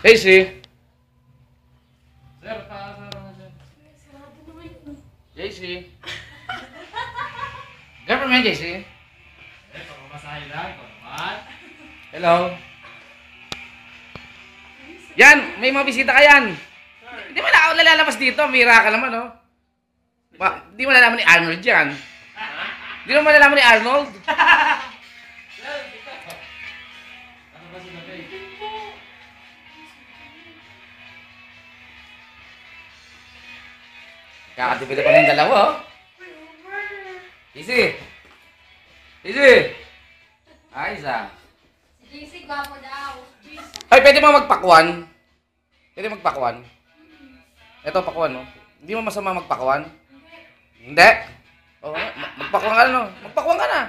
JC? Sir, Sarado naman yun. JC? Girlfriend mo yan, JC? Pagpapasahin lang, ito naman. Hello? Yan! May mga bisita ka yan! Hindi mo na ako nalalabas dito. Mira ka naman, oh. Hindi mo nalaman ni Arnold yan. Hindi mo nalaman ni Arnold. Ano ba sila, babe? Kakatipid pa na yung dalawa, oh. Easy! Easy! Ayos, ah. Si JC, gwapo daw. Ay, pwede mo magpakwan? Pwede magpakwan? Ito, pakwan, no? Hindi mo masama magpakwan? Hindi? Oo, magpakwan ka na, no? Magpakwan ka na!